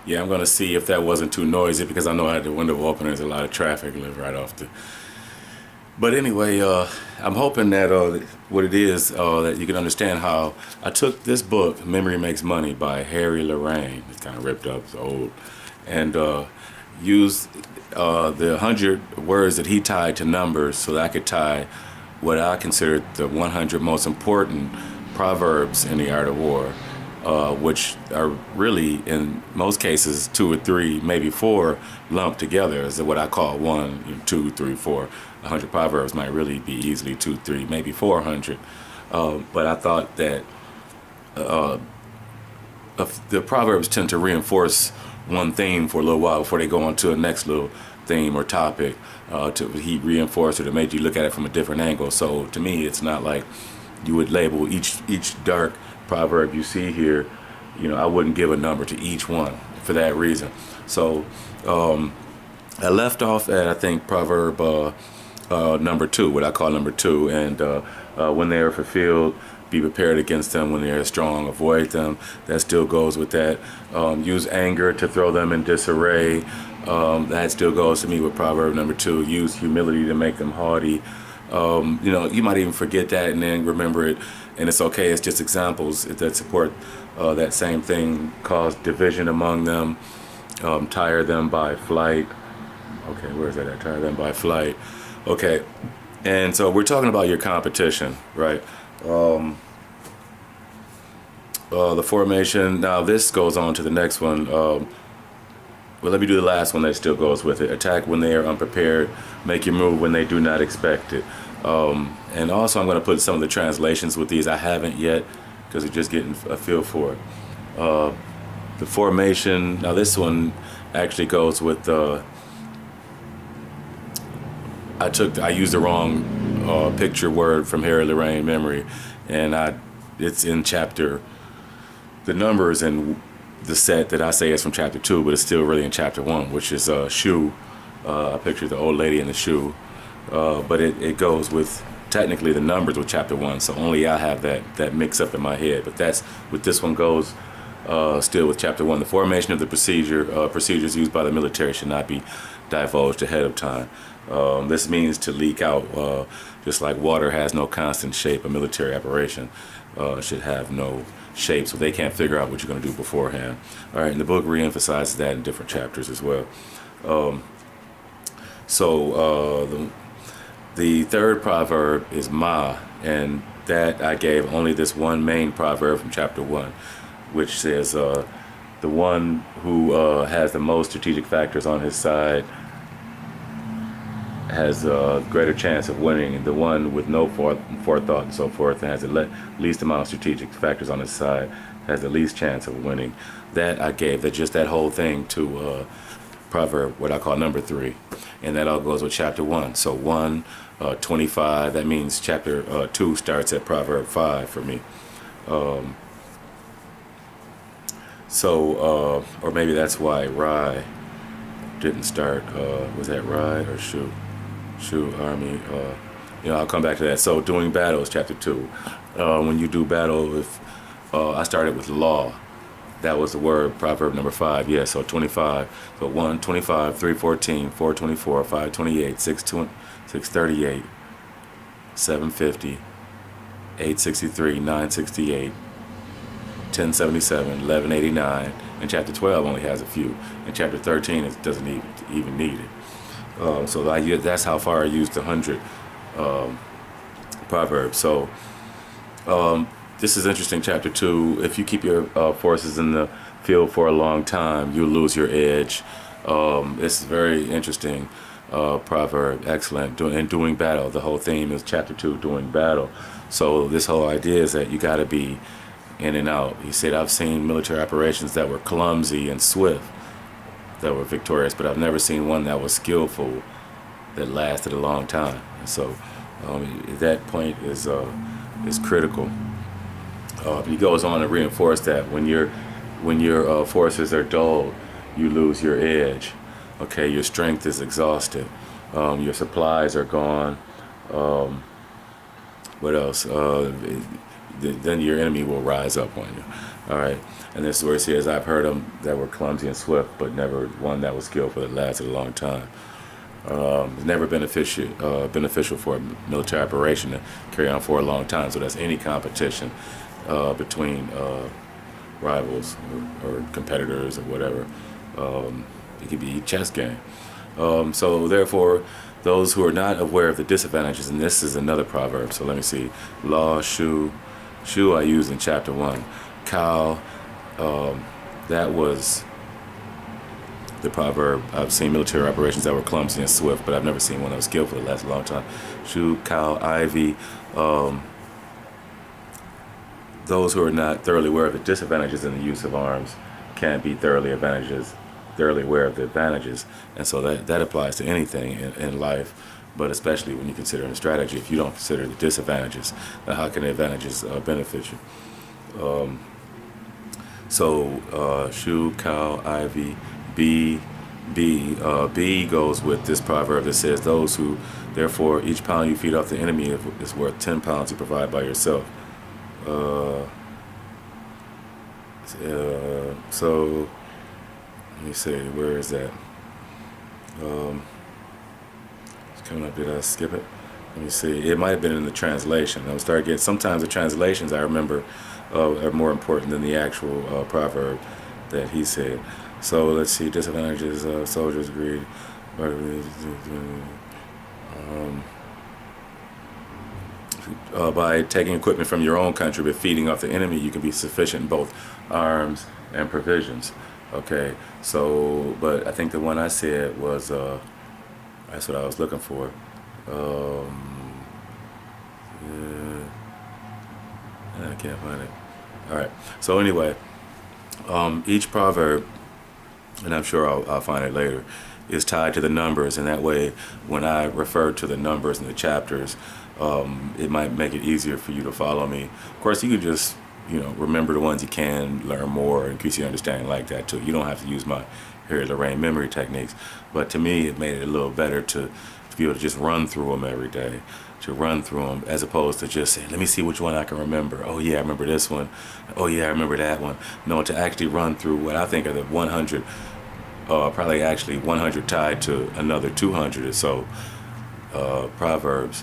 Yeah, I'm gonna see if that wasn't too noisy because I know I had the window open. There's a lot of traffic live right off the. But anyway, I'm hoping that what it is that you can understand how I took this book, Memory Makes Money by Harry Lorraine. It's kind of ripped up, it's old, and used the 100 words that he tied to numbers so that I could tie what I consider the 100 most important proverbs in the art of war, which are really, in most cases, 2 or 3, maybe 4 lumped together as what I call 1, 2, 3, 4. 100 proverbs might really be easily 2, 3, maybe 400. But I thought that the proverbs tend to reinforce one theme for a little while before they go on to a next little theme or topic to reinforce or to make you look at it from a different angle. So to me, it's not like you would label each dark proverb you see here. I wouldn't give a number to each one for that reason. So I left off at, I think, proverb number 2, what I call number 2, and when they are fulfilled, be prepared against them. When they are strong, avoid them. That still goes with that. Use anger to throw them in disarray. That still goes to me with proverb number 2. Use humility to make them haughty. You might even forget that and then remember it, and it's okay. It's just examples that support that same thing. Cause division among them. Tire them by flight. Okay, where's that at? Tire them by flight. Okay, and so we're talking about your competition, right? The formation. Now this goes on to the next one. Well, let me do the last one that still goes with it. Attack when they are unprepared. Make your move when they do not expect it. And also I'm going to put some of the translations with these. I haven't yet because we're just getting a feel for it. The formation. Now this one actually goes with I used the wrong picture word from Harry Lorraine memory, and it's in chapter. The numbers in the set that I say is from chapter 2, but it's still really in chapter 1, which is shoe. I picture the old lady in the shoe, but it goes with technically the numbers with chapter 1. So only I have that mix up in my head. But that's what this one goes. Still with chapter 1, the formation of the procedures used by the military should not be divulged ahead of time. This means to leak out, just like water has no constant shape. A military operation should have no shape, so they can't figure out what you're going to do beforehand. All right, and the book reemphasizes that in different chapters as well. The third proverb is ma, and that I gave only this one main proverb from chapter 1, which says the one who has the most strategic factors on his side has a greater chance of winning. The one with no forethought and so forth and has the least amount of strategic factors on his side has the least chance of winning. That I gave that whole thing to proverb, what I call number 3, and that all goes with chapter 1. So 1, 25. That means chapter 2 starts at proverb 5 for me. Or maybe that's why Rye didn't start. Was that Rye or Shoe? Shoe Army. I'll come back to that. So doing battle is chapter 2. When you do battle, I started with law. That was the word, proverb number 5. Yeah, so 25. So 1, 25, 3, 14, 4, 24, 5, 28, 6, 38, 7, 50, 8, 63, 9, 68, 10, 77, 11, 89. And chapter 12 only has a few. And chapter 13 doesn't even need it. So that's how far I used the 100 proverbs. So this is interesting, chapter 2. If you keep your forces in the field for a long time, you'll lose your edge. This is very interesting proverb. Excellent. Doing battle. The whole theme is chapter 2, doing battle. So this whole idea is that you got to be in and out. He said, I've seen military operations that were clumsy and swift, that were victorious, but I've never seen one that was skillful, that lasted a long time. And so that point is critical. He goes on to reinforce that when your forces are dulled, you lose your edge. Okay, your strength is exhausted. Your supplies are gone. What else? then your enemy will rise up on you. All right. And this is where it says, I've heard them that were clumsy and swift, but never one that was skillful that lasted a long time. It's never beneficial for a military operation to carry on for a long time. So that's any competition between rivals or competitors or whatever. It could be a chess game. So therefore, those who are not aware of the disadvantages, and this is another proverb. So let me see. Law, shoe I used in chapter 1. Cow, that was the proverb. I've seen military operations that were clumsy and swift, but I've never seen one that was skillful that lasted a long time. Shoe, cow, ivy. Those who are not thoroughly aware of the disadvantages in the use of arms can't be thoroughly aware of the advantages. And so that applies to anything in life, but especially when you consider a strategy. If you don't consider the disadvantages, now how can the advantages benefit you? Shoe, cow, ivy. B goes with this proverb that says, those who, therefore, each pound you feed off the enemy is worth 10 pounds you provide by yourself. So let me see, where is that? It's coming up. Did I skip it? Let me see. It might have been in the translation. I'll start getting. Sometimes the translations I remember are more important than the actual proverb that he said. So let's see. Disadvantages: soldiers' greed. By taking equipment from your own country but feeding off the enemy, you can be sufficient in both arms and provisions. Okay, so, but I think the one I said was, that's what I was looking for. I can't find it. All right, so anyway, each proverb, and I'm sure I'll find it later, is tied to the numbers, and that way when I refer to the numbers in the chapters, it might make it easier for you to follow me. Of course, you could just remember the ones you can, learn more, increase your understanding like that too. You don't have to use my Harry Lorraine memory techniques, but to me it made it a little better to be able to just run through them every day, to run through them as opposed to just saying, let me see which one I can remember. Oh yeah, I remember this one. Oh yeah, I remember that one. No, to actually run through what I think are the 100, probably actually 100 tied to another 200 or so proverbs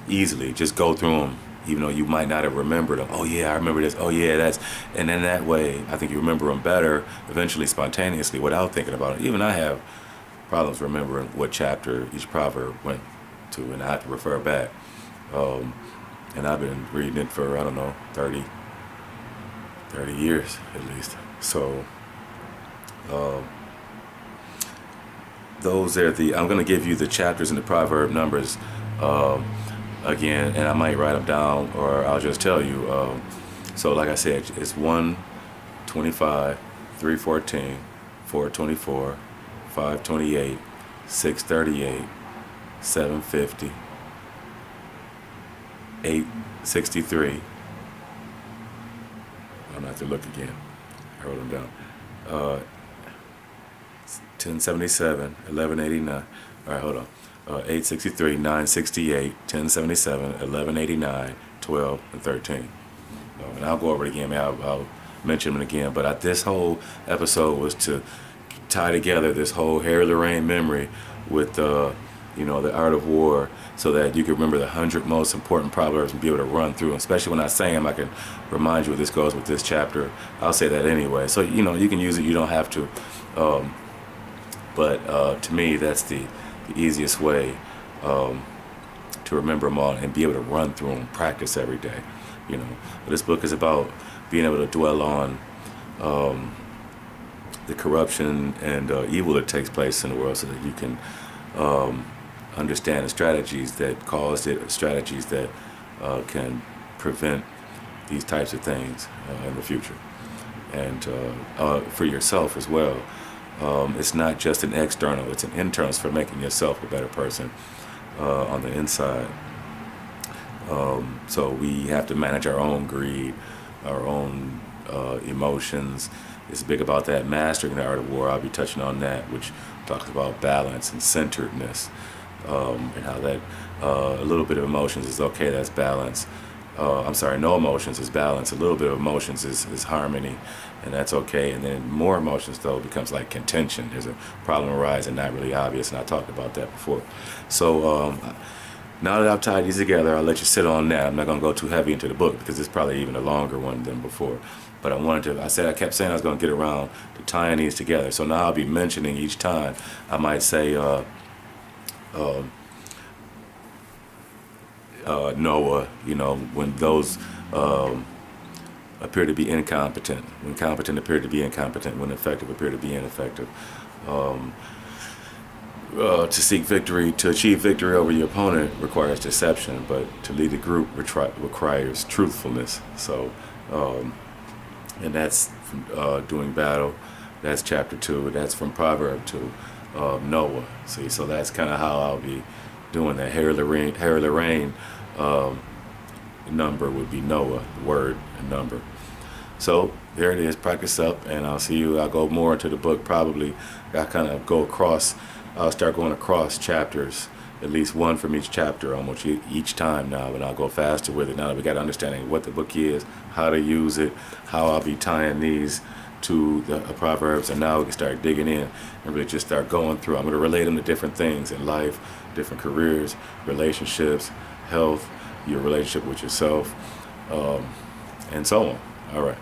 easily. Just go through them. Even though you might not have remembered them. Oh yeah, I remember this. Oh yeah, that's, and then that way, I think you remember them better, eventually spontaneously, without thinking about it. Even I have problems remembering what chapter each proverb went to, and I have to refer back. And I've been reading it for, I don't know, 30 years at least. So, those are I'm going to give you the chapters and the proverb numbers again, and I might write them down, or I'll just tell you. So like I said, it's 125, 314, 424, 528, 638, 750, 863. I'm gonna have to look again. I wrote them down. 1077, 1189. All right, hold on. 863, 968, 1077, 1189, 12, and 13. And I'll go over it again. I'll mention them again. But this whole episode was to tie together this whole Harry Lorraine memory with the art of war, so that you can remember the 100 most important proverbs and be able to run through them. Especially when I say them, I can remind you what this goes with this chapter. I'll say that anyway. So you can use it. You don't have to. But to me, that's the easiest way to remember them all and be able to run through them, practice every day. But this book is about being able to dwell on the corruption and evil that takes place in the world, so that you can understand the strategies that caused it, strategies that can prevent these types of things in the future, and for yourself as well. It's not just an external, it's an internal for making yourself a better person on the inside. So we have to manage our own greed, our own emotions. It's big about that, mastering the art of war. I'll be touching on that, which talks about balance and centeredness, and how that a little bit of emotions is okay, that's balance. no emotions is balance. A little bit of emotions is harmony, and that's okay. And then more emotions, though, becomes like contention. There's a problem arising, not really obvious, and I talked about that before. So now that I've tied these together, I'll let you sit on that. I'm not going to go too heavy into the book because it's probably even a longer one than before. But I kept saying I was going to get around to tying these together. So now I'll be mentioning each time. I might say Noah, when those appear to be incompetent, when competent appear to be incompetent, when effective appear to be ineffective. To seek victory, to achieve victory over your opponent requires deception, but to lead a group requires truthfulness. So, and that's from doing battle. That's chapter 2. That's from Proverb 2, Noah. See, so that's kind of how I'll be doing that. Hair of the rain number would be Noah, word and number. So there it is. Practice up, and I'll see you. I'll go more into the book probably. I kind of go across. I'll start going across chapters, at least one from each chapter almost each time now, and I'll go faster with it now that we got understanding what the book is, how to use it, how I'll be tying these to the Proverbs, and now we can start digging in and really just start going through. I'm going to relate them to different things in life, different careers, relationships, health, your relationship with yourself, and so on. All right.